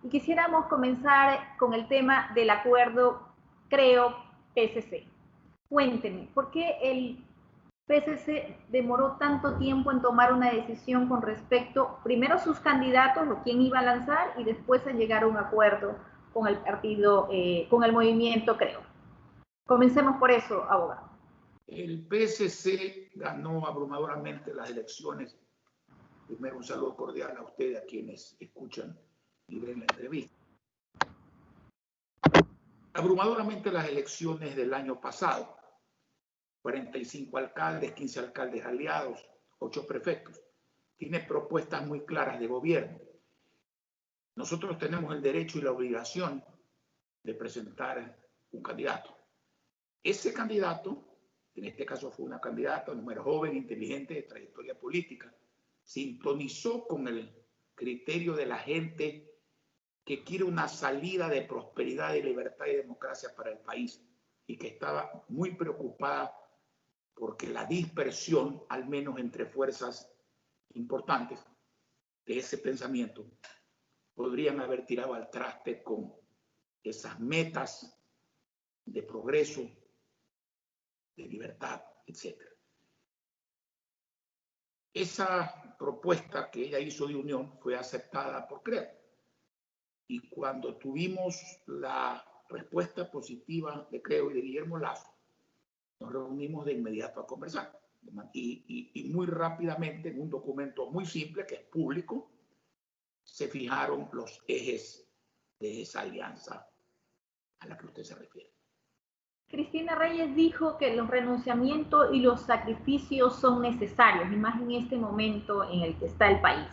y quisiéramos comenzar con el tema del acuerdo CREO-PSC. Cuéntenme, ¿por qué el PSC demoró tanto tiempo en tomar una decisión con respecto, primero a sus candidatos o quién iba a lanzar, y después en llegar a un acuerdo con el partido, con el movimiento CREO? Comencemos por eso, abogado. El PSC ganó abrumadoramente las elecciones. Primero, un saludo cordial a ustedes, a quienes escuchan y ven la entrevista. Abrumadoramente las elecciones del año pasado. 45 alcaldes, 15 alcaldes aliados, 8 prefectos. Tiene propuestas muy claras de gobierno. Nosotros tenemos el derecho y la obligación de presentar un candidato. Ese candidato, en este caso fue una candidata, una mujer joven, inteligente, de trayectoria política, sintonizó con el criterio de la gente que quiere una salida de prosperidad y libertad y democracia para el país y que estaba muy preocupada porque la dispersión, al menos entre fuerzas importantes de ese pensamiento, podrían haber tirado al traste con esas metas de progreso, de libertad, etc. Esa propuesta que ella hizo de unión fue aceptada por CREO. Y cuando tuvimos la respuesta positiva de CREO y de Guillermo Lasso, nos reunimos de inmediato a conversar. Y muy rápidamente, en un documento muy simple, que es público, se fijaron los ejes de esa alianza a la que usted se refiere. Cristina Reyes dijo que los renunciamientos y los sacrificios son necesarios, y más en este momento en el que está el país.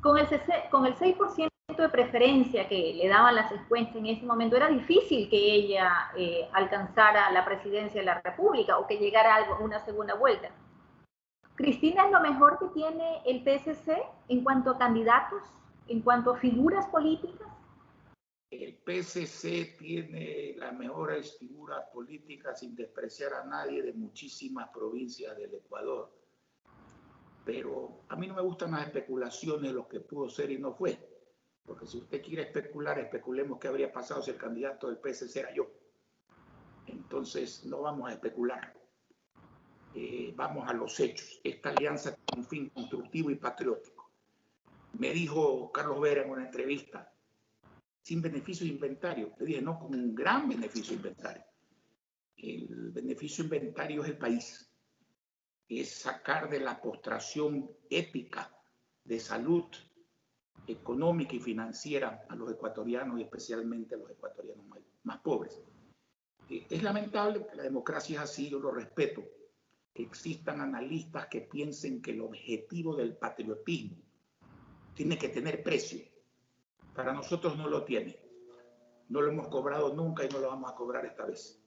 Con el 6% de preferencia que le daban las encuestas en ese momento, era difícil que ella alcanzara la presidencia de la República o que llegara a una segunda vuelta. ¿Cristina es lo mejor que tiene el PSC en cuanto a candidatos, en cuanto a figuras políticas? El PSC tiene las mejores figuras políticas, sin despreciar a nadie, de muchísimas provincias del Ecuador. Pero a mí no me gustan las especulaciones de lo que pudo ser y no fue. Porque si usted quiere especular, especulemos qué habría pasado si el candidato del PSC era yo. Entonces, no vamos a especular. Vamos a los hechos. Esta alianza tiene un fin constructivo y patriótico. Me dijo Carlos Vera en una entrevista, sin beneficio de inventario. Le dije, no, con un gran beneficio de inventario. El beneficio de inventario es el país. Es sacar de la postración épica de salud económica y financiera a los ecuatorianos y especialmente a los ecuatorianos más pobres. Es lamentable que la democracia es así, yo lo respeto, que existan analistas que piensen que el objetivo del patriotismo tiene que tener precio. Para nosotros no lo tiene. No lo hemos cobrado nunca y no lo vamos a cobrar esta vez.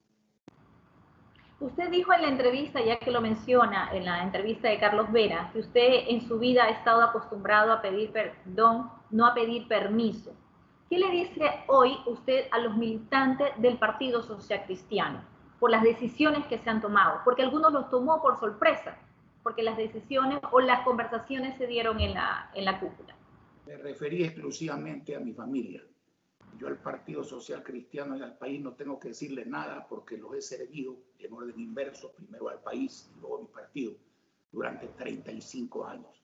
Usted dijo en la entrevista, ya que lo menciona, en la entrevista de Carlos Vera, que usted en su vida ha estado acostumbrado a pedir perdón, no a pedir permiso. ¿Qué le dice hoy usted a los militantes del Partido Social Cristiano por las decisiones que se han tomado? Porque algunos los tomó por sorpresa, porque las decisiones o las conversaciones se dieron en la cúpula. Me referí exclusivamente a mi familia. Yo al Partido Social Cristiano y al país no tengo que decirle nada porque los he servido en orden inverso, primero al país y luego a mi partido, durante 35 años.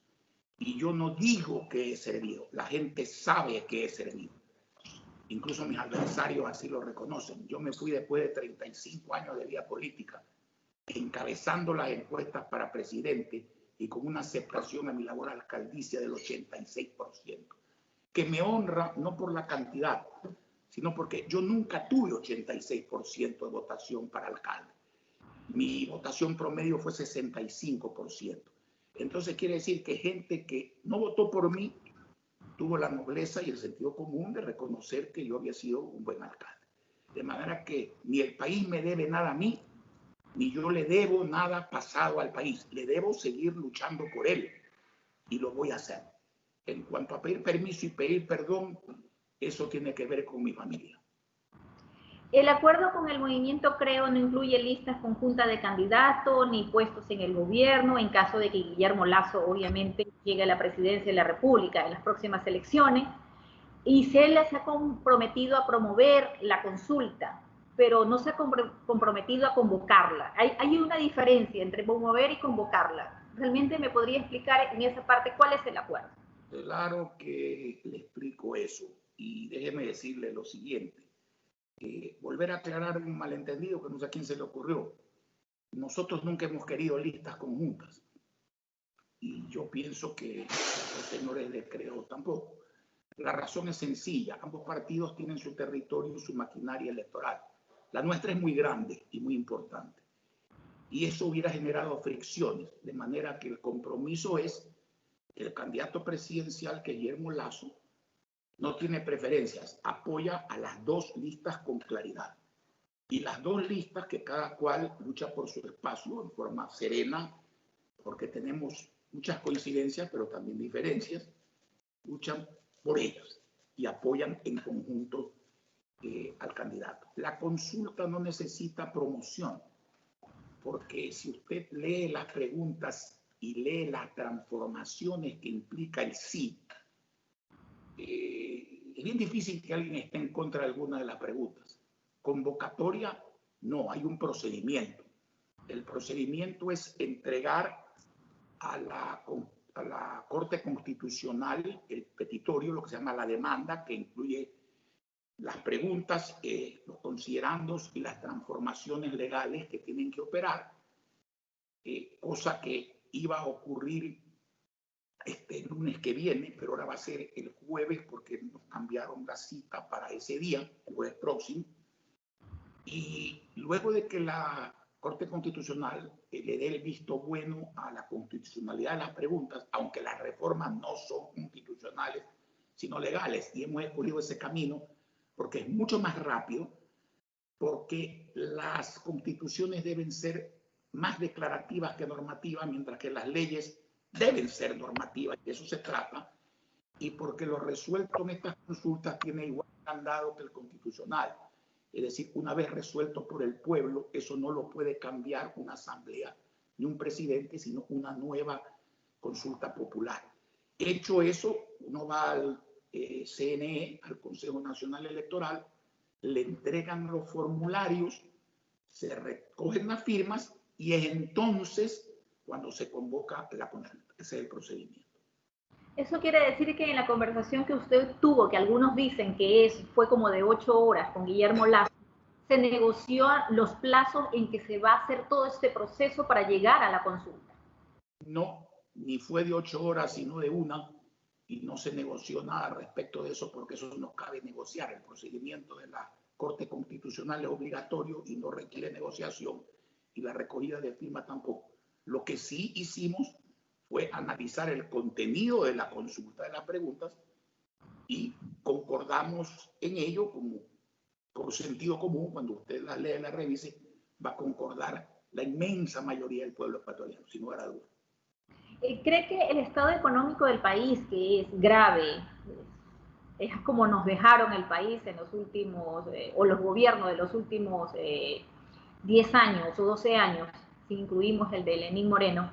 Y yo no digo que he servido, la gente sabe que he servido. Incluso mis adversarios así lo reconocen. Yo me fui después de 35 años de vida política, encabezando las encuestas para presidente y con una aceptación a mi labor alcaldicia del 86%. Que me honra no por la cantidad, sino porque yo nunca tuve 86% de votación para alcalde. Mi votación promedio fue 65%. Entonces quiere decir que gente que no votó por mí tuvo la nobleza y el sentido común de reconocer que yo había sido un buen alcalde. De manera que ni el país me debe nada a mí, ni yo le debo nada pasado al país. Le debo seguir luchando por él y lo voy a hacer. En cuanto a pedir permiso y pedir perdón, eso tiene que ver con mi familia. El acuerdo con el movimiento CREO no incluye listas conjuntas de candidatos ni puestos en el gobierno en caso de que Guillermo Lasso obviamente llegue a la presidencia de la República en las próximas elecciones. y se ha comprometido a promover la consulta, pero no se ha comprometido a convocarla. Hay una diferencia entre promover y convocarla. ¿Realmente me podría explicar en esa parte cuál es el acuerdo? Claro que le explico eso. Y déjeme decirle lo siguiente. Volver a aclarar un malentendido que no sé a quién se le ocurrió. Nosotros nunca hemos querido listas conjuntas. Y yo pienso que los señores de Creo tampoco. La razón es sencilla. Ambos partidos tienen su territorio y su maquinaria electoral. La nuestra es muy grande y muy importante. Y eso hubiera generado fricciones, de manera que el compromiso es que el candidato presidencial, que Guillermo Lasso, no tiene preferencias, apoya a las dos listas con claridad. Y las dos listas que cada cual lucha por su espacio en forma serena, porque tenemos muchas coincidencias, pero también diferencias, luchan por ellas y apoyan en conjunto al candidato. La consulta no necesita promoción, porque si usted lee las preguntas y lee las transformaciones que implica el sí, es bien difícil que alguien esté en contra de alguna de las preguntas. Convocatoria, no, hay un procedimiento. El procedimiento es entregar a la Corte Constitucional el petitorio, lo que se llama la demanda, que incluye las preguntas, los considerandos y las transformaciones legales que tienen que operar, cosa que iba a ocurrir el lunes que viene, pero ahora va a ser el jueves porque nos cambiaron la cita para ese día, el jueves próximo. Y luego de que la Corte Constitucional le dé el visto bueno a la constitucionalidad de las preguntas, aunque las reformas no son constitucionales, sino legales, y hemos escogido ese camino porque es mucho más rápido, porque las constituciones deben ser más declarativas que normativas, mientras que las leyes deben ser normativas, de eso se trata, y porque lo resuelto en estas consultas tiene igual candado que el constitucional. Es decir, una vez resuelto por el pueblo, eso no lo puede cambiar una asamblea ni un presidente, sino una nueva consulta popular. Hecho eso, uno va al CNE, al Consejo Nacional Electoral, le entregan los formularios, se recogen las firmas y es entonces cuando se convoca la consulta. Ese es el procedimiento. Eso quiere decir que en la conversación que usted tuvo, que algunos dicen que fue como de 8 horas con Guillermo Lasso, se negoció los plazos en que se va a hacer todo este proceso para llegar a la consulta. No, ni fue de 8 horas, sino de 1, y no se negoció nada respecto de eso, porque eso no cabe negociar. El procedimiento de la Corte Constitucional es obligatorio y no requiere negociación, y la recogida de firma tampoco. Lo que sí hicimos fue analizar el contenido de la consulta de las preguntas y concordamos en ello como por sentido común. Cuando usted la lee, la revise, va a concordar la inmensa mayoría del pueblo ecuatoriano, sin lugar a dudas. ¿Cree que el estado económico del país, que es grave, es como nos dejaron el país en los últimos, o los gobiernos de los últimos 10 años o 12 años, si incluimos el de Lenín Moreno,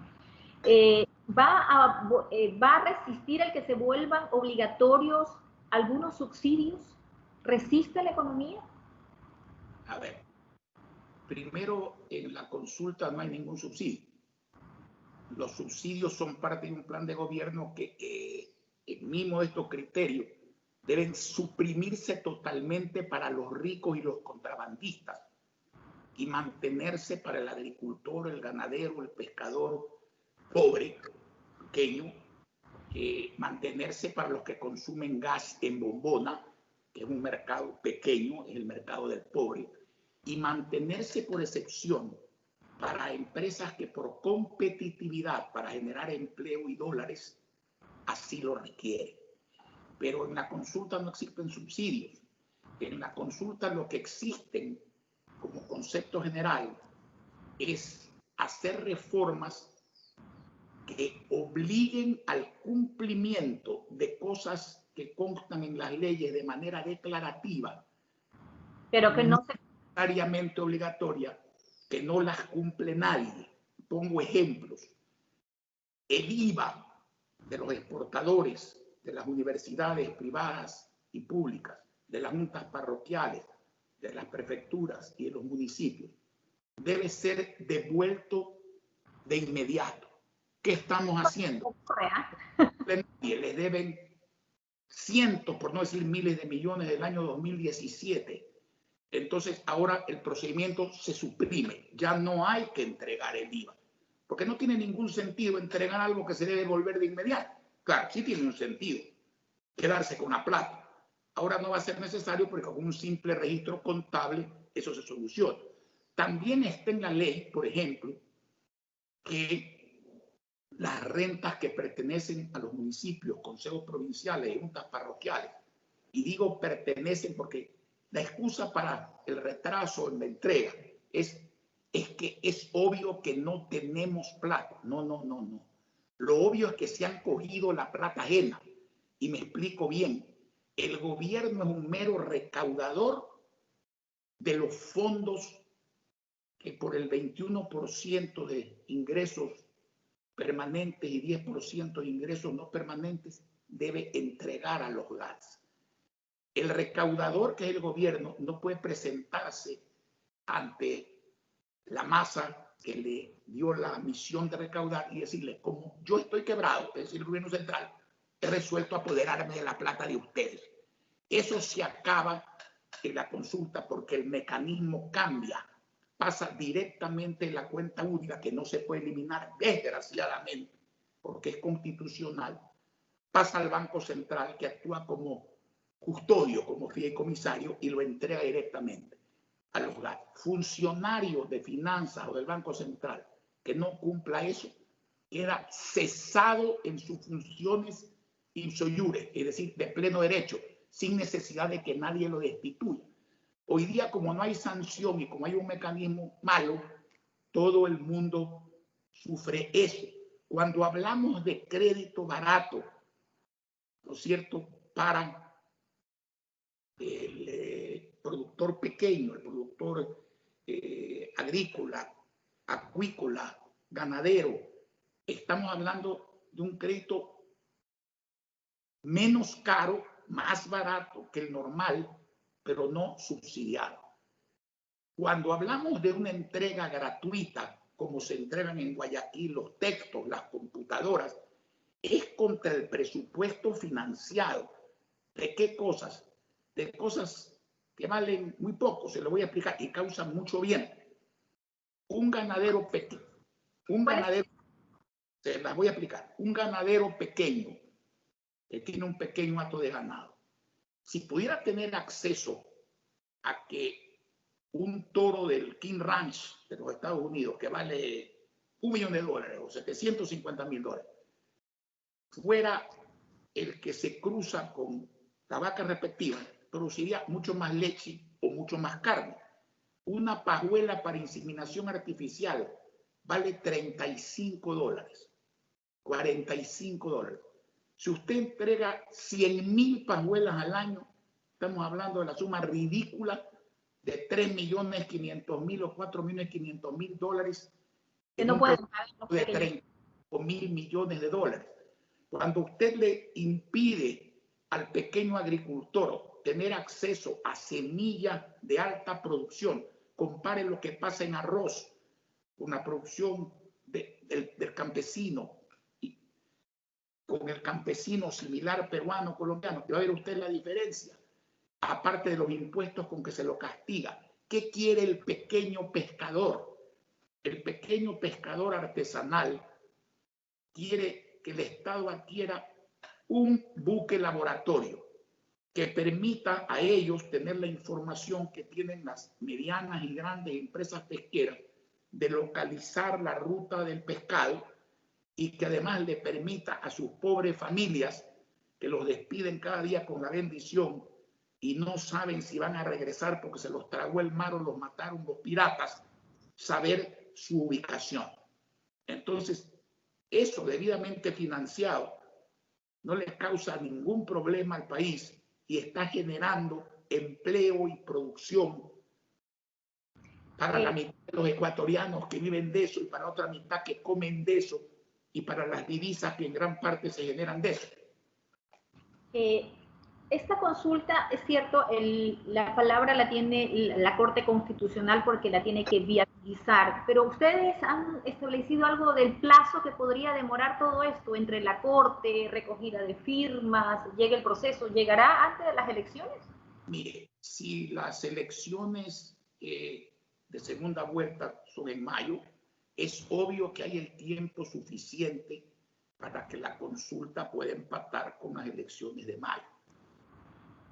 va a resistir el que se vuelvan obligatorios algunos subsidios? ¿Resiste la economía? A ver, primero, en la consulta no hay ningún subsidio. Los subsidios son parte de un plan de gobierno que, en mi modesto criterio, deben suprimirse totalmente para los ricos y los contrabandistas y mantenerse para el agricultor, el ganadero, el pescador pobre, pequeño, mantenerse para los que consumen gas en bombona, que es un mercado pequeño, es el mercado del pobre, y mantenerse por excepción para empresas que por competitividad, para generar empleo y dólares, así lo requieren. Pero en la consulta no existen subsidios. En la consulta lo que existen como concepto general es hacer reformas que obliguen al cumplimiento de cosas que constan en las leyes de manera declarativa, pero que no necesariamente obligatoria, que no las cumple nadie. Pongo ejemplos. El IVA de los exportadores de las universidades privadas y públicas, de las juntas parroquiales, de las prefecturas y de los municipios, debe ser devuelto de inmediato. ¿Qué estamos haciendo? Les deben cientos, por no decir miles de millones del año 2017. Entonces ahora el procedimiento se suprime. Ya no hay que entregar el IVA, porque no tiene ningún sentido entregar algo que se debe devolver de inmediato. Claro, sí tiene un sentido quedarse con la plata. Ahora no va a ser necesario porque con un simple registro contable eso se soluciona. También está en la ley, por ejemplo, que las rentas que pertenecen a los municipios, consejos provinciales y juntas parroquiales, y digo pertenecen porque la excusa para el retraso en la entrega es que es obvio que no tenemos plata. No. Lo obvio es que se han cogido la plata ajena. Y me explico bien. El gobierno es un mero recaudador de los fondos que por el 21% de ingresos permanentes y 10% de ingresos no permanentes debe entregar a los GATS. El recaudador, que es el gobierno, no puede presentarse ante la masa que le dio la misión de recaudar y decirle, como yo estoy quebrado, es decir, el gobierno central, he resuelto apoderarme de la plata de ustedes. Eso se acaba en la consulta porque el mecanismo cambia, pasa directamente en la cuenta única que no se puede eliminar, desgraciadamente, porque es constitucional, pasa al Banco Central que actúa como custodio, como fideicomisario y lo entrega directamente a los GAT. Funcionarios de finanzas o del Banco Central que no cumpla eso queda cesado en sus funciones ipso iure, es decir, de pleno derecho, sin necesidad de que nadie lo destituya. Hoy día, como no hay sanción y como hay un mecanismo malo, todo el mundo sufre eso. Cuando hablamos de crédito barato, ¿no es cierto?, para el productor pequeño, el productor agrícola, acuícola, ganadero, estamos hablando de un crédito menos caro, más barato que el normal, pero no subsidiado. Cuando hablamos de una entrega gratuita, como se entregan en Guayaquil los textos, las computadoras, es contra el presupuesto financiado. ¿De qué cosas? De cosas que valen muy poco, se lo voy a explicar, y causan mucho bien. Un ganadero pequeño, se las voy a explicar, un ganadero pequeño que tiene un pequeño hato de ganado, si pudiera tener acceso a que un toro del King Ranch de los Estados Unidos, que vale $1 millón o $750,000, fuera el que se cruza con la vaca respectiva, produciría mucho más leche o mucho más carne. Una pajuela para inseminación artificial vale $35, $45. Si usted entrega 100,000 pajuelas al año, estamos hablando de la suma ridícula de $3.500.000 o $4.500.000 que no pueden pagar de 30.000 millones de dólares. Cuando usted le impide al pequeño agricultor tener acceso a semillas de alta producción, compare lo que pasa en arroz con la producción del campesino y con el campesino similar peruano, colombiano, que va a ver usted la diferencia, aparte de los impuestos con que se lo castiga. ¿Qué quiere el pequeño pescador? El pequeño pescador artesanal quiere que el Estado adquiera un buque laboratorio que permita a ellos tener la información que tienen las medianas y grandes empresas pesqueras de localizar la ruta del pescado y que además le permita a sus pobres familias que los despiden cada día con la bendición y no saben si van a regresar porque se los tragó el mar o los mataron los piratas, saber su ubicación. Entonces, eso debidamente financiado no le causa ningún problema al país y está generando empleo y producción para la mitad de los ecuatorianos que viven de eso y para otra mitad que comen de eso y para las divisas que en gran parte se generan de eso. esta consulta, es cierto, la palabra la tiene la Corte Constitucional porque la tiene que viabilizar, pero ¿ustedes han establecido algo del plazo que podría demorar todo esto entre la Corte, recogida de firmas, llegue el proceso, llegará antes de las elecciones? Mire, si las elecciones de segunda vuelta son en mayo, es obvio que hay el tiempo suficiente para que la consulta pueda empatar con las elecciones de mayo.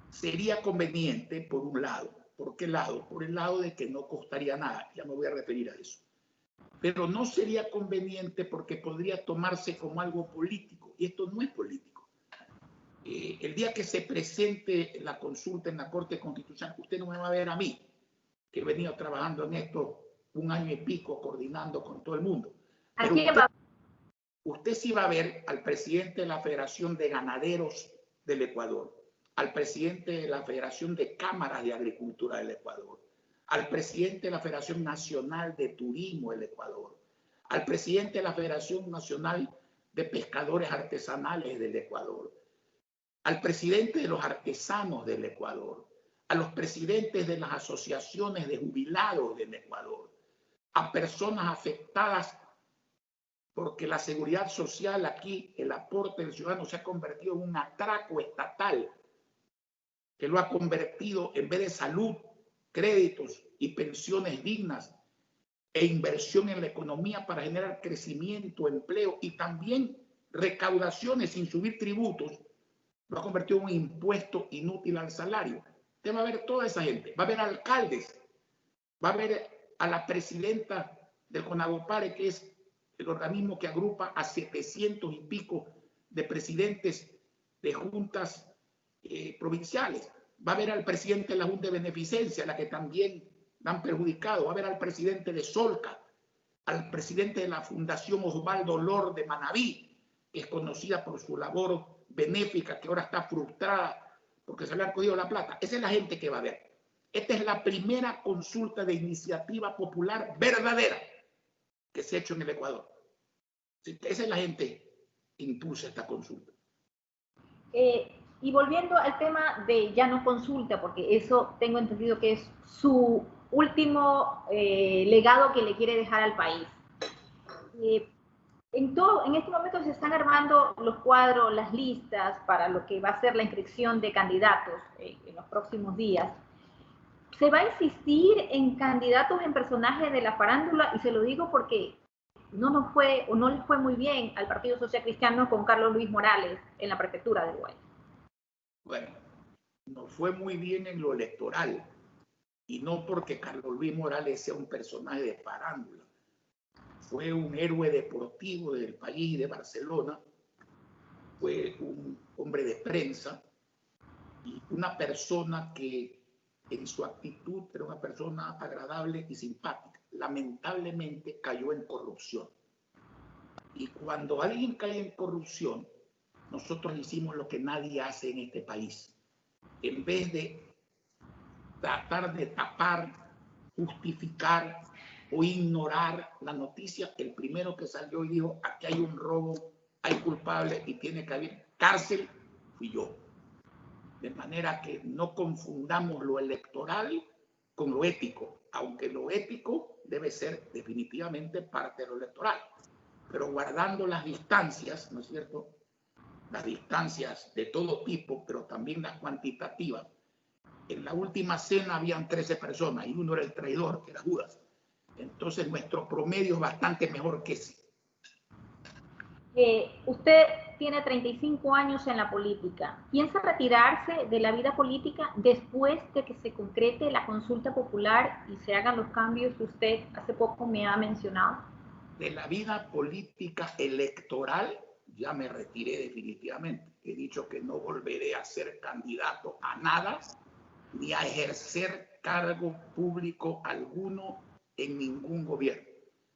Sería conveniente, por un lado. ¿Por qué lado? Por el lado de que no costaría nada. Ya me voy a referir a eso. Pero no sería conveniente porque podría tomarse como algo político. Y esto no es político. El día que se presente la consulta en la Corte Constitucional, usted no me va a ver a mí, que he venido trabajando en esto 1 año y pico, coordinando con todo el mundo. Pero usted sí va a ver al presidente de la Federación de Ganaderos del Ecuador, al presidente de la Federación de Cámaras de Agricultura del Ecuador, al presidente de la Federación Nacional de Turismo del Ecuador, al presidente de la Federación Nacional de Pescadores Artesanales del Ecuador, al presidente de los artesanos del Ecuador, a los presidentes de las asociaciones de jubilados del Ecuador, a personas afectadas porque la seguridad social aquí, el aporte del ciudadano se ha convertido en un atraco estatal que lo ha convertido, en vez de salud, créditos y pensiones dignas e inversión en la economía para generar crecimiento, empleo y también recaudaciones sin subir tributos, lo ha convertido en un impuesto inútil al salario. Usted va a ver toda esa gente, va a ver alcaldes, va a ver a la presidenta del CONAGOPARE, que es el organismo que agrupa a 700 y pico de presidentes de juntas provinciales. Va a ver al presidente de la Junta de Beneficencia, la que también la han perjudicado. Va a ver al presidente de Solca, al presidente de la Fundación Osvaldo Lor de Manabí, que es conocida por su labor benéfica, que ahora está frustrada porque se le han cogido la plata. Esa es la gente que va a ver. Esta es la primera consulta de iniciativa popular verdadera que se ha hecho en el Ecuador. Esa es la gente que impulsa esta consulta. Y volviendo al tema de ya no consulta, porque eso tengo entendido que es su último legado que le quiere dejar al país. En este momento se están armando los cuadros, las listas para lo que va a ser la inscripción de candidatos en los próximos días. ¿Se va a insistir en candidatos en personajes de la farándula? Y se lo digo porque no nos fue o no les fue muy bien al Partido Social Cristiano con Carlos Luis Morales en la prefectura del Guayas. Bueno, nos fue muy bien en lo electoral y no porque Carlos Luis Morales sea un personaje de farándula. Fue un héroe deportivo del país, de Barcelona, fue un hombre de prensa y una persona que en su actitud era una persona agradable y simpática. Lamentablemente cayó en corrupción. Y cuando alguien cae en corrupción, nosotros hicimos lo que nadie hace en este país. En vez de tratar de tapar, justificar o ignorar la noticia, el primero que salió y dijo, aquí hay un robo, hay culpable y tiene que haber cárcel, fui yo. De manera que no confundamos lo electoral con lo ético, aunque lo ético debe ser definitivamente parte de lo electoral, pero guardando las distancias, ¿no es cierto? Las distancias de todo tipo, pero también las cuantitativas. En la última cena habían 13 personas y uno era el traidor, que era Judas. Entonces nuestro promedio es bastante mejor que ese. Usted tiene 35 años en la política. ¿Piensa retirarse de la vida política después de que se concrete la consulta popular y se hagan los cambios que usted hace poco me ha mencionado? De la vida política electoral ya me retiré definitivamente. He dicho que no volveré a ser candidato a nada ni a ejercer cargo público alguno en ningún gobierno.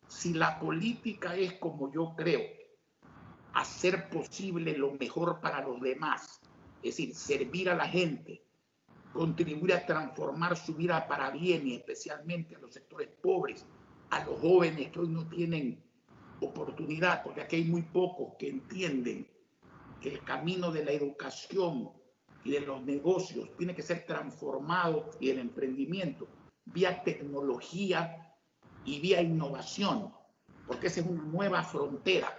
Si la política es, como yo creo, hacer posible lo mejor para los demás, es decir, servir a la gente, contribuir a transformar su vida para bien y especialmente a los sectores pobres, a los jóvenes que hoy no tienen oportunidad, porque aquí hay muy pocos que entienden que el camino de la educación, y de los negocios tiene que ser transformado, y el emprendimiento vía tecnología y vía innovación, porque esa es una nueva frontera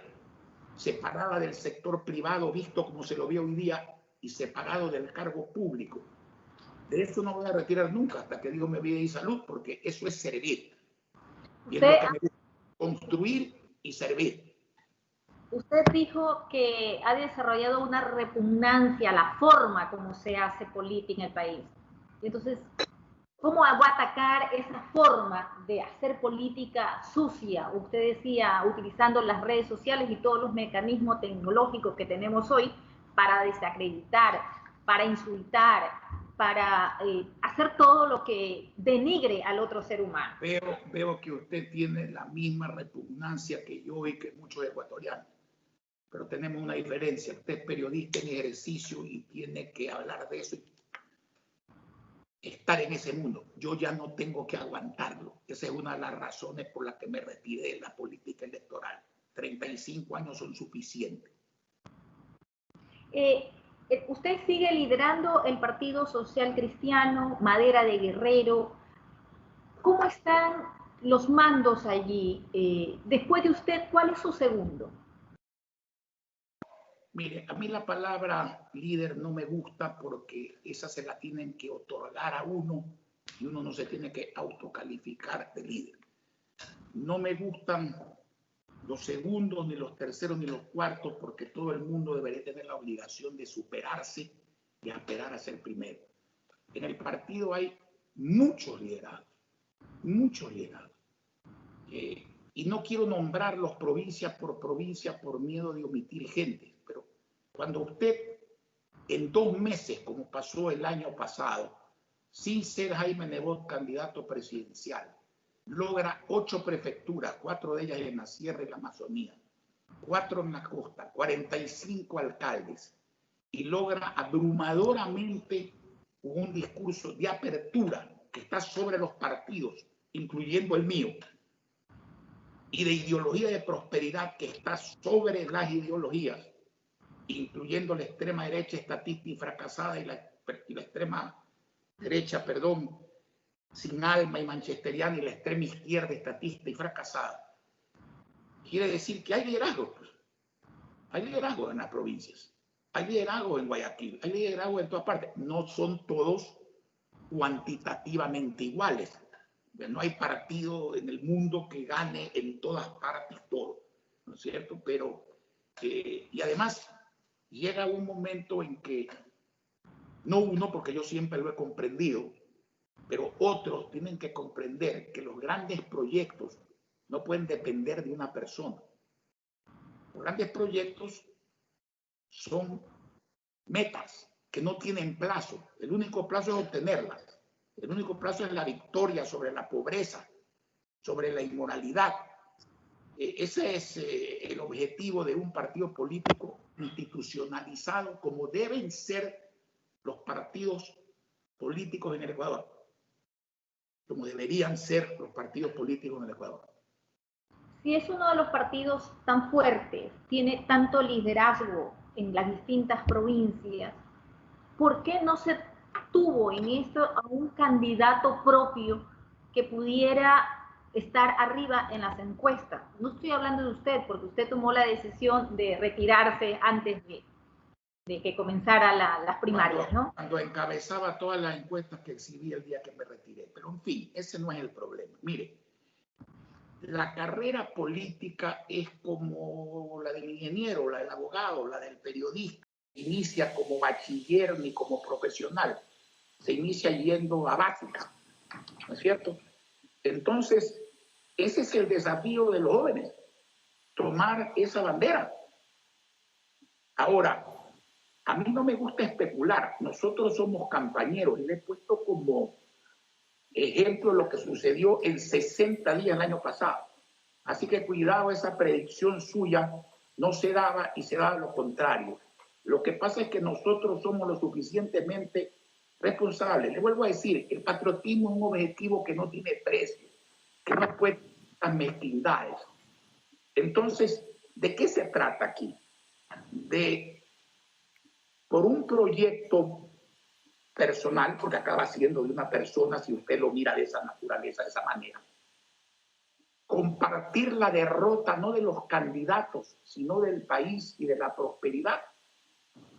separada del sector privado visto como se lo ve hoy día y separado del cargo público. De eso no voy a retirar nunca hasta que digo mi vida y salud, porque eso es servir. Y es lo que me gusta, construir y servir. Usted dijo que ha desarrollado una repugnancia a la forma como se hace política en el país. Entonces, ¿cómo va a atacar esa forma de hacer política sucia? Usted decía, utilizando las redes sociales y todos los mecanismos tecnológicos que tenemos hoy para desacreditar, para insultar, para hacer todo lo que denigre al otro ser humano. Veo que usted tiene la misma repugnancia que yo y que muchos ecuatorianos, pero tenemos una diferencia. Usted es periodista en ejercicio y tiene que hablar de eso, estar en ese mundo. Yo ya no tengo que aguantarlo. Esa es una de las razones por las que me retiré de la política electoral. 35 años son suficientes. Usted sigue liderando el Partido Social Cristiano, Madera de Guerrero. ¿Cómo están los mandos allí? Después de usted, ¿cuál es su segundo? Mire, a mí la palabra líder no me gusta porque esa se la tienen que otorgar a uno y uno no se tiene que autocalificar de líder. No me gustan los segundos, ni los terceros, ni los cuartos, porque todo el mundo debería tener la obligación de superarse y aspirar a ser primero. En el partido hay muchos liderados, muchos liderados. Y no quiero nombrarlos provincia por miedo de omitir gente, pero cuando usted en 2 meses, como pasó el año pasado, sin ser Jaime Nebot candidato presidencial, logra 8 prefecturas, 4 de ellas en la Sierra y la Amazonía, 4 en la costa, 45 alcaldes, y logra abrumadoramente un discurso de apertura que está sobre los partidos, incluyendo el mío, y de ideología de prosperidad que está sobre las ideologías, incluyendo la extrema derecha estatista y fracasada y la extrema derecha, perdón, sin alma y manchesteriana, y la extrema izquierda estatista y fracasada. Quiere decir que hay liderazgo, pues. Hay liderazgo en las provincias, hay liderazgo en Guayaquil, hay liderazgo en todas partes. No son todos cuantitativamente iguales. No hay partido en el mundo que gane en todas partes todo, ¿no es cierto? Pero, y además, llega un momento en que, no uno, porque yo siempre lo he comprendido, pero otros tienen que comprender que los grandes proyectos no pueden depender de una persona. Los grandes proyectos son metas que no tienen plazo. El único plazo es obtenerlas. El único plazo es la victoria sobre la pobreza, sobre la inmoralidad. Ese es el objetivo de un partido político institucionalizado, como deben ser los partidos políticos en el Ecuador, como deberían ser los partidos políticos en el Ecuador. Si es uno de los partidos tan fuertes, tiene tanto liderazgo en las distintas provincias, ¿por qué no se tuvo en esto a un candidato propio que pudiera estar arriba en las encuestas? No estoy hablando de usted, porque usted tomó la decisión de retirarse antes de que comenzara las primarias, ¿no? Cuando encabezaba todas las encuestas que exhibí el día que me retiré. Pero en fin, ese no es el problema. Mire, la carrera política es como la del ingeniero, la del abogado, la del periodista. Inicia como bachiller ni como profesional. Se inicia yendo a básica, ¿no es cierto? Entonces, ese es el desafío de los jóvenes, tomar esa bandera. Ahora, a mí no me gusta especular. Nosotros somos campañeros y le he puesto como ejemplo lo que sucedió en 60 días el año pasado. Así que cuidado, esa predicción suya no se daba y se daba lo contrario. Lo que pasa es que nosotros somos lo suficientemente responsables. Le vuelvo a decir, el patriotismo es un objetivo que no tiene precio, que no puede las mezquindades. Entonces, ¿de qué se trata aquí? Por un proyecto personal, porque acaba siendo de una persona si usted lo mira de esa naturaleza, de esa manera. Compartir la derrota no de los candidatos, sino del país y de la prosperidad,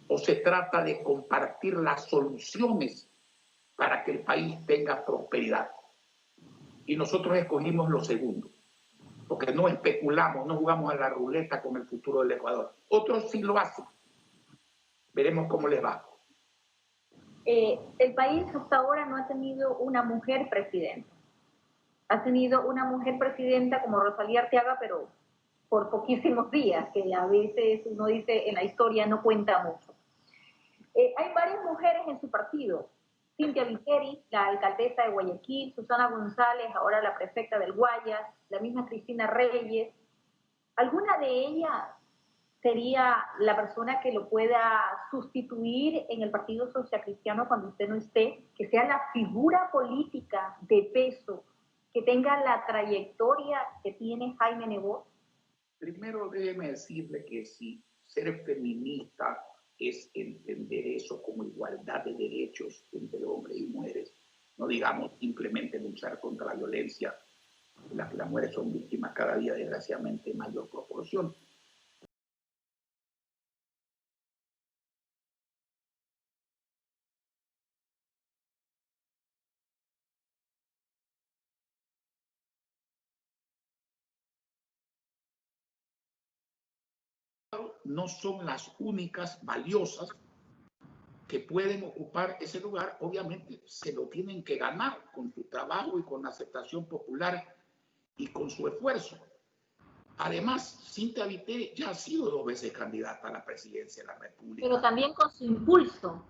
o se trata de compartir las soluciones para que el país tenga prosperidad. Y nosotros escogimos lo segundo, porque no especulamos, no jugamos a la ruleta con el futuro del Ecuador. Otros sí lo hacen. Veremos cómo les va. El país hasta ahora no ha tenido una mujer presidenta. Ha tenido una mujer presidenta como Rosalía Arteaga, pero por poquísimos días, que a veces uno dice en la historia no cuenta mucho. Hay varias mujeres en su partido. Cynthia Viteri, la alcaldesa de Guayaquil, Susana González, ahora la prefecta del Guayas, la misma Cristina Reyes. ¿Alguna de ellas sería la persona que lo pueda sustituir en el Partido Social Cristiano cuando usted no esté? Que sea la figura política de peso, que tenga la trayectoria que tiene Jaime Nebot. Primero déjeme decirle que si ser feminista es entender eso como igualdad de derechos entre hombres y mujeres, no digamos simplemente luchar contra la violencia en la que las mujeres son víctimas cada día desgraciadamente en mayor proporción. No son las únicas valiosas que pueden ocupar ese lugar. Obviamente se lo tienen que ganar con su trabajo y con la aceptación popular y con su esfuerzo. Además, Cynthia Viteri ya ha sido 2 veces candidata a la presidencia de la República. Pero también con su impulso,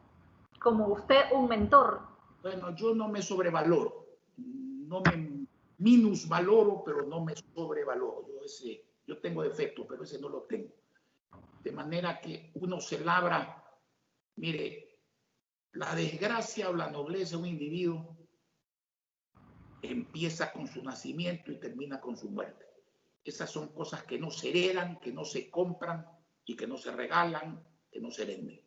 como usted un mentor. Bueno, yo no me sobrevaloro, no me minusvaloro, pero no me sobrevaloro. Yo tengo defectos, pero ese no lo tengo. De manera que uno se labra, mire, la desgracia o la nobleza de un individuo empieza con su nacimiento y termina con su muerte. Esas son cosas que no se heredan, que no se compran y que no se regalan, que no se venden.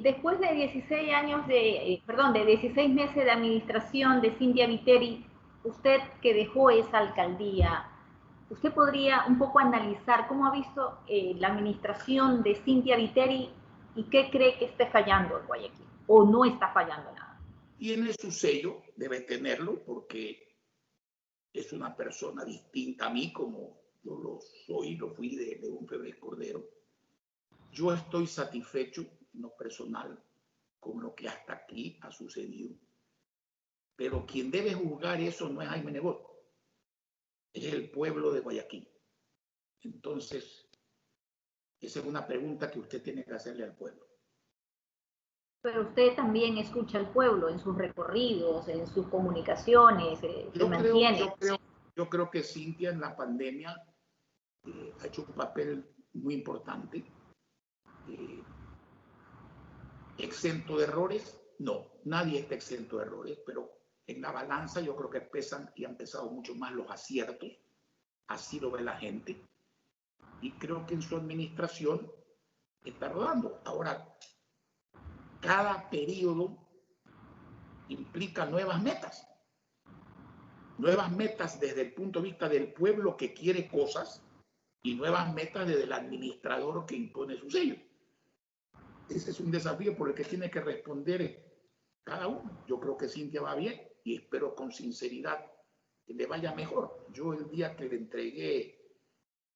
Después de 16 años de 16 meses de administración de Cynthia Viteri, usted que dejó esa alcaldía, ¿usted podría un poco analizar cómo ha visto la administración de Cynthia Viteri y qué cree que esté fallando en Guayaquil o no está fallando nada? Tiene su sello, debe tenerlo, porque es una persona distinta a mí, como yo lo soy, lo fui de León Febres Cordero. Yo estoy satisfecho, en lo personal, con lo que hasta aquí ha sucedido. Pero quien debe juzgar eso no es Jaime Nebot, es el pueblo de Guayaquil. Entonces, esa es una pregunta que usted tiene que hacerle al pueblo. Pero usted también escucha al pueblo en sus recorridos, en sus comunicaciones, Yo creo que Cynthia en la pandemia ha hecho un papel muy importante. ¿Exento de errores? No, nadie está exento de errores, pero en la balanza yo creo que pesan y han pesado mucho más los aciertos. Así lo ve la gente. Y creo que en su administración está rodando. Ahora, cada periodo implica nuevas metas. Nuevas metas desde el punto de vista del pueblo que quiere cosas y nuevas metas desde el administrador que impone su sello. Ese es un desafío por el que tiene que responder cada uno. Yo creo que Cynthia va bien y espero con sinceridad que le vaya mejor. Yo el día que le entregué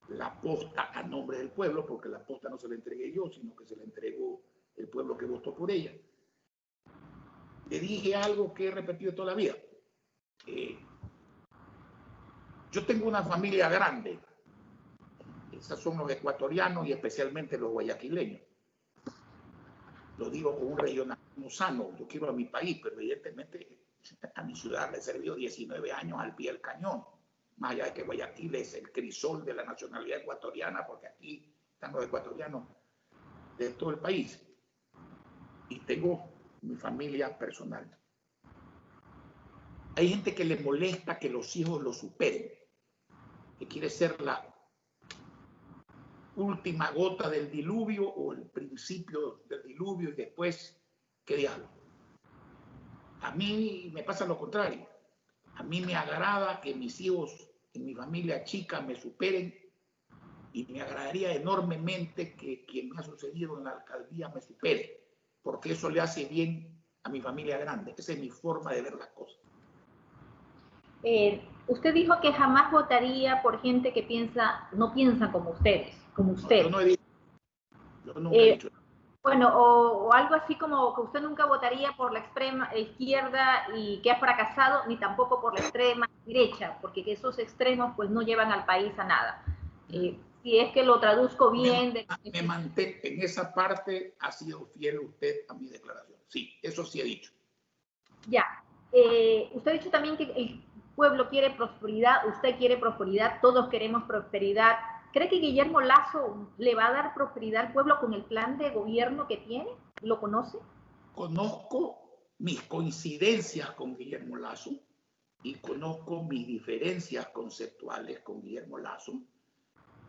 la posta a nombre del pueblo, porque la posta no se la entregué yo, sino que se la entregó el pueblo que votó por ella, le dije algo que he repetido toda la vida. Yo tengo una familia grande. Esos son los ecuatorianos y especialmente los guayaquileños. Lo digo con un regionalismo sano. Yo quiero a mi país, pero evidentemente a mi ciudad le he servido 19 años al pie del cañón. Más allá de que Guayaquil es el crisol de la nacionalidad ecuatoriana, porque aquí están los ecuatorianos de todo el país. Y tengo mi familia personal. Hay gente que le molesta que los hijos lo superen, que quiere ser última gota del diluvio o el principio del diluvio y después, ¿qué diablo? A mí me pasa lo contrario. A mí me agrada que mis hijos en mi familia chica me superen y me agradaría enormemente que quien me ha sucedido en la alcaldía me supere, porque eso le hace bien a mi familia grande. Esa es mi forma de ver las cosas. Usted dijo que jamás votaría por gente que no piensa como ustedes, como usted. No, yo nunca he dicho. Bueno, o algo así como que usted nunca votaría por la extrema izquierda y que ha fracasado, ni tampoco por la extrema derecha, porque esos extremos pues no llevan al país a nada. Si es que lo traduzco bien. Me mantengo en esa parte, ha sido fiel usted a mi declaración. Sí, eso sí he dicho. Ya. Usted ha dicho también que el pueblo quiere prosperidad, usted quiere prosperidad, todos queremos prosperidad. ¿Cree que Guillermo Lasso le va a dar prosperidad al pueblo con el plan de gobierno que tiene? ¿Lo conoce? Conozco mis coincidencias con Guillermo Lasso y conozco mis diferencias conceptuales con Guillermo Lasso,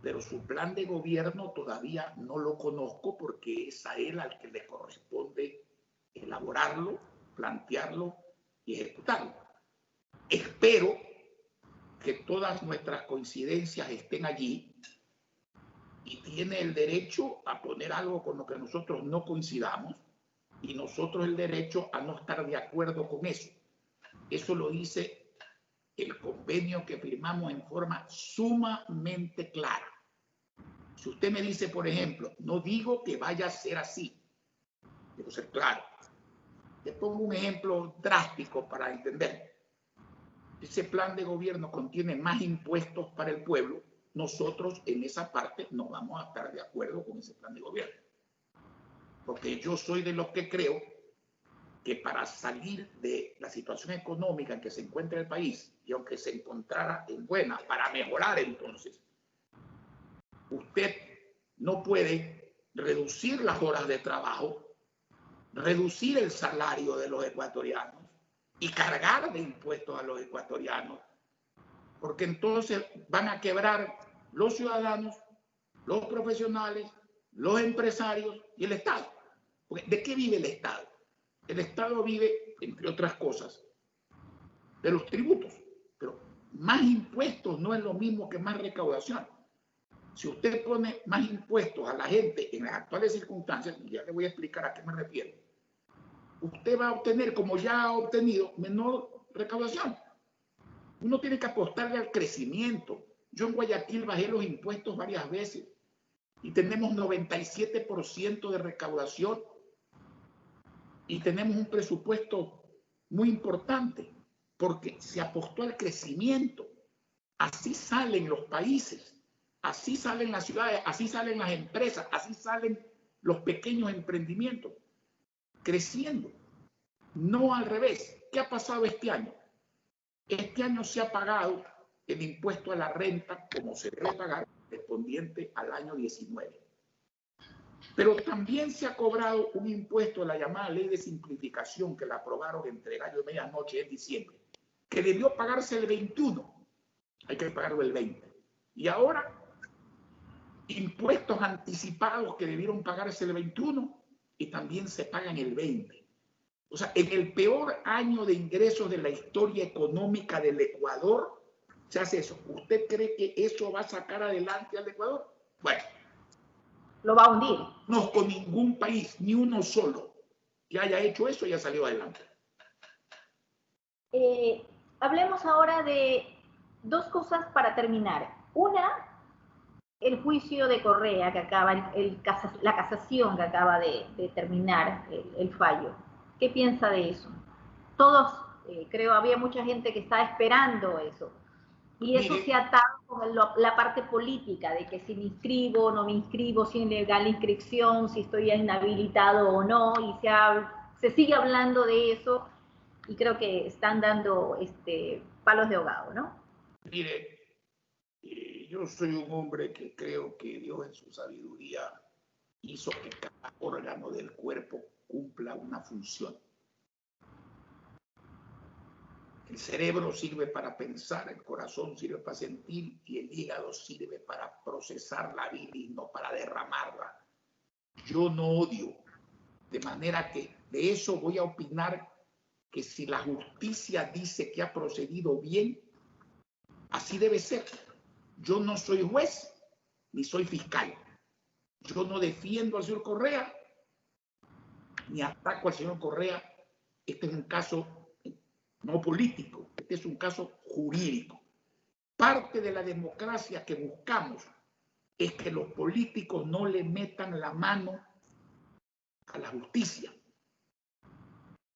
pero su plan de gobierno todavía no lo conozco porque es a él al que le corresponde elaborarlo, plantearlo y ejecutarlo. Espero que todas nuestras coincidencias estén allí y tiene el derecho a poner algo con lo que nosotros no coincidamos y nosotros el derecho a no estar de acuerdo con eso. Eso lo dice el convenio que firmamos en forma sumamente clara. Si usted me dice, por ejemplo, no digo que vaya a ser así, debo ser claro. Te pongo un ejemplo drástico para entender. Ese plan de gobierno contiene más impuestos para el pueblo. Nosotros en esa parte no vamos a estar de acuerdo con ese plan de gobierno. Porque yo soy de los que creo que para salir de la situación económica en que se encuentra el país, y aunque se encontrara en buena, para mejorar entonces, usted no puede reducir las horas de trabajo, reducir el salario de los ecuatorianos y cargar de impuestos a los ecuatorianos, porque entonces van a quebrar los ciudadanos, los profesionales, los empresarios y el Estado. Porque ¿de qué vive el Estado? El Estado vive, entre otras cosas, de los tributos, pero más impuestos no es lo mismo que más recaudación. Si usted pone más impuestos a la gente en las actuales circunstancias, y ya le voy a explicar a qué me refiero, usted va a obtener, como ya ha obtenido, menor recaudación. Uno tiene que apostarle al crecimiento. Yo en Guayaquil bajé los impuestos varias veces y tenemos 97% de recaudación y tenemos un presupuesto muy importante porque se apostó al crecimiento. Así salen los países, así salen las ciudades, así salen las empresas, así salen los pequeños emprendimientos, creciendo, no al revés. ¿Qué ha pasado este año? Este año se ha pagado el impuesto a la renta como se debe pagar, correspondiente al año 19. Pero también se ha cobrado un impuesto, la llamada ley de simplificación, que la aprobaron entre gallo y medianoche en diciembre, que debió pagarse el 21. Hay que pagarlo el 20. Y ahora, impuestos anticipados que debieron pagarse el 21 y también se pagan el 20. O sea, en el peor año de ingresos de la historia económica del Ecuador, se hace eso. ¿Usted cree que eso va a sacar adelante al Ecuador? Bueno. Lo va a hundir. No con ningún país, ni uno solo, que haya hecho eso y haya salido adelante. Hablemos ahora de dos cosas para terminar. Una, el juicio de Correa que acaba, la casación que acaba de terminar el fallo. ¿Qué piensa de eso? Todos, creo, había mucha gente que estaba esperando eso. Y eso se ha atado con la parte política, de que si me inscribo o no me inscribo, si es legal la inscripción, si estoy inhabilitado o no, y se sigue hablando de eso, y creo que están dando palos de ahogado, ¿no? Mire, yo soy un hombre que creo que Dios en su sabiduría hizo que cada órgano del cuerpo cumpla una función. El cerebro sirve para pensar, el corazón sirve para sentir y el hígado sirve para procesar la bilis, no para derramarla. Yo no odio, de manera que de eso voy a opinar que si la justicia dice que ha procedido bien, así debe ser. Yo no soy juez ni soy fiscal. Yo no defiendo al señor Correa ni ataco al señor Correa. Este es un caso no político, este es un caso jurídico. Parte de la democracia que buscamos es que los políticos no le metan la mano a la justicia.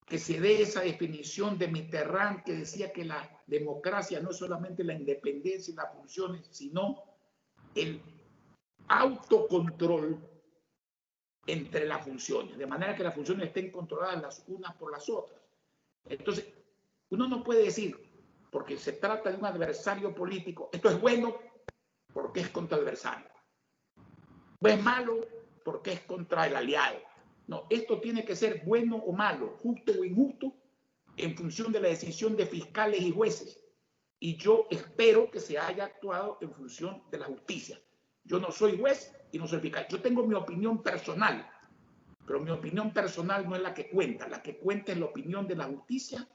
Que se dé esa definición de Mitterrand que decía que la democracia no es solamente la independencia y las funciones, sino el autocontrol entre las funciones, de manera que las funciones estén controladas las unas por las otras. Entonces, uno no puede decir, porque se trata de un adversario político, esto es bueno porque es contra el adversario, o es malo porque es contra el aliado. No, esto tiene que ser bueno o malo, justo o injusto, en función de la decisión de fiscales y jueces. Y yo espero que se haya actuado en función de la justicia. Yo no soy juez y no soy fiscal. Yo tengo mi opinión personal, pero mi opinión personal no es la que cuenta. La que cuenta es la opinión de la justicia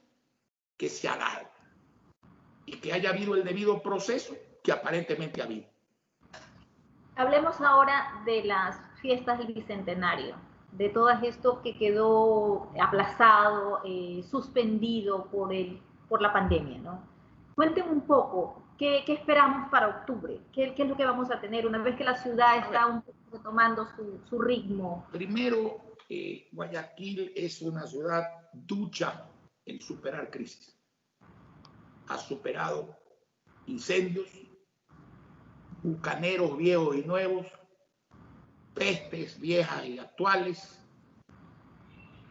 que se ha dado y que haya habido el debido proceso que aparentemente ha habido. Hablemos ahora de las fiestas del Bicentenario, de todo esto que quedó aplazado, suspendido por la pandemia, ¿no? Cuéntenme un poco, ¿qué esperamos para octubre? ¿Qué es lo que vamos a tener una vez que la ciudad está un poco retomando su ritmo? Primero, Guayaquil es una ciudad ducha en superar crisis. Ha superado incendios, bucaneros viejos y nuevos, pestes viejas y actuales,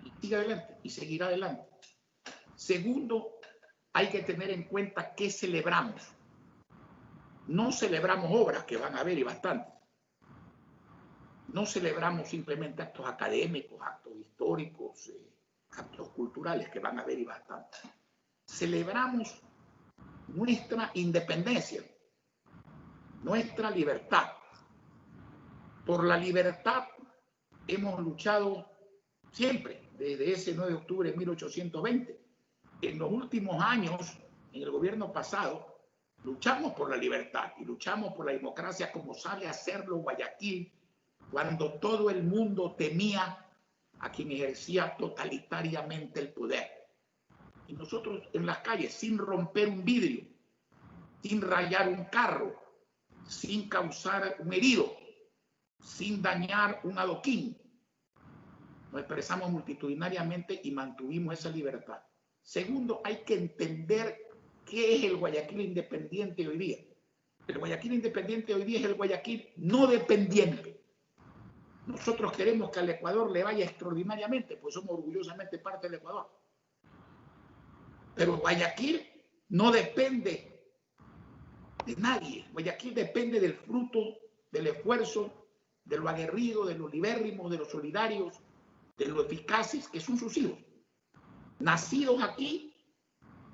y sigue adelante y seguirá adelante. Segundo, hay que tener en cuenta qué celebramos. No celebramos obras, que van a haber y bastantes. No celebramos simplemente actos académicos, actos históricos, actos culturales, que van a haber y bastantes. Celebramos nuestra independencia, nuestra libertad. Por la libertad hemos luchado siempre, desde ese 9 de octubre de 1820. En los últimos años, en el gobierno pasado, luchamos por la libertad y luchamos por la democracia como sabe hacerlo Guayaquil, cuando todo el mundo temía a quien ejercía totalitariamente el poder. Y nosotros en las calles, sin romper un vidrio, sin rayar un carro, sin causar un herido, sin dañar un adoquín, nos expresamos multitudinariamente y mantuvimos esa libertad. Segundo, hay que entender qué es el Guayaquil independiente hoy día. El Guayaquil independiente hoy día es el Guayaquil no dependiente. Nosotros queremos que al Ecuador le vaya extraordinariamente, pues somos orgullosamente parte del Ecuador. Pero Guayaquil no depende de nadie. Guayaquil depende del fruto, del esfuerzo, de lo aguerrido, de lo libérrimos, de los solidarios, de lo eficaces que son sus hijos. Nacidos aquí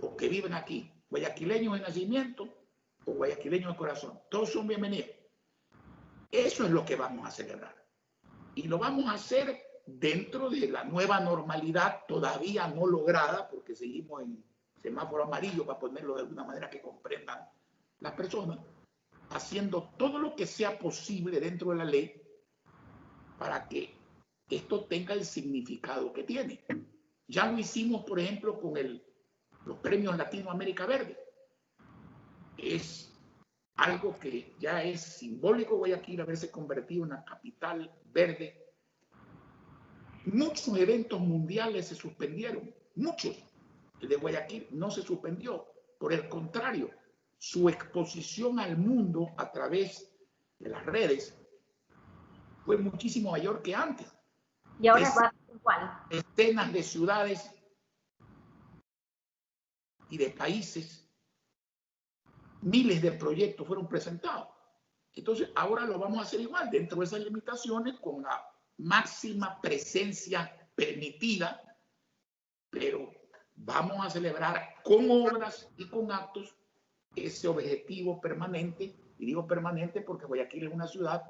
o que viven aquí. Guayaquileños de nacimiento o guayaquileños de corazón. Todos son bienvenidos. Eso es lo que vamos a celebrar. Y lo vamos a hacer dentro de la nueva normalidad todavía no lograda, porque seguimos en semáforo amarillo, para ponerlo de alguna manera que comprendan las personas, haciendo todo lo que sea posible dentro de la ley para que esto tenga el significado que tiene. Ya lo hicimos, por ejemplo, con los premios Latinoamérica Verde. Es algo que ya es simbólico Guayaquil haberse convertido en una capital verde. Muchos eventos mundiales se suspendieron, muchos. El de Guayaquil no se suspendió, por el contrario, su exposición al mundo a través de las redes fue muchísimo mayor que antes. Y ahora va a ser igual. Decenas de ciudades y de países, miles de proyectos fueron presentados. Entonces, ahora lo vamos a hacer igual, dentro de esas limitaciones, con la máxima presencia permitida, pero vamos a celebrar con obras y con actos ese objetivo permanente. Y digo permanente porque Guayaquil es una ciudad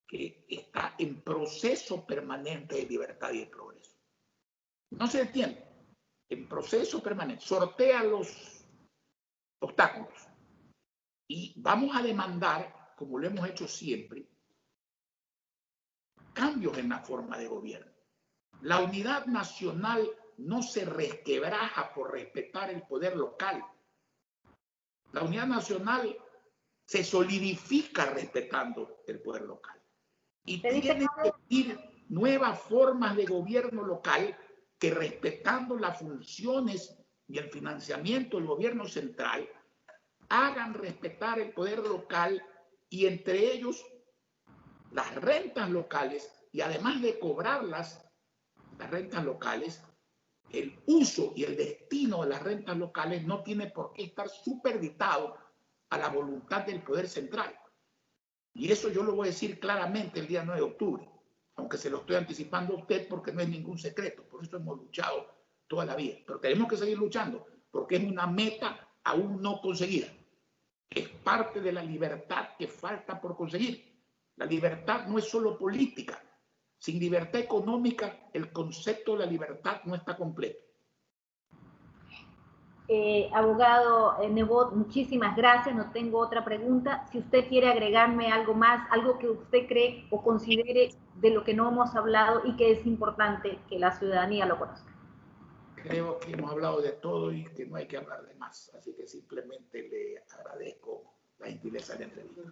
que está en proceso permanente de libertad y de progreso. No se detiene, en proceso permanente. Sortea los obstáculos. Y vamos a demandar, como lo hemos hecho siempre, cambios en la forma de gobierno. La unidad nacional no se resquebraja por respetar el poder local. La unidad nacional se solidifica respetando el poder local. Y tienen que ir nuevas formas de gobierno local que, respetando las funciones y el financiamiento del gobierno central, hagan respetar el poder local, y entre ellos las rentas locales, y además de cobrarlas, las rentas locales, el uso y el destino de las rentas locales no tiene por qué estar supeditado a la voluntad del poder central. Y eso yo lo voy a decir claramente el día 9 de octubre, aunque se lo estoy anticipando a usted porque no es ningún secreto. Por eso hemos luchado toda la vida. Pero tenemos que seguir luchando porque es una meta aún no conseguida. Es parte de la libertad que falta por conseguir. La libertad no es solo política. Sin libertad económica, el concepto de la libertad no está completo. Abogado Nebot, muchísimas gracias. No tengo otra pregunta. Si usted quiere agregarme algo más, algo que usted cree o considere de lo que no hemos hablado y que es importante que la ciudadanía lo conozca. Creo que hemos hablado de todo y que no hay que hablar de más. Así que simplemente le agradezco la gentileza de la entrevista.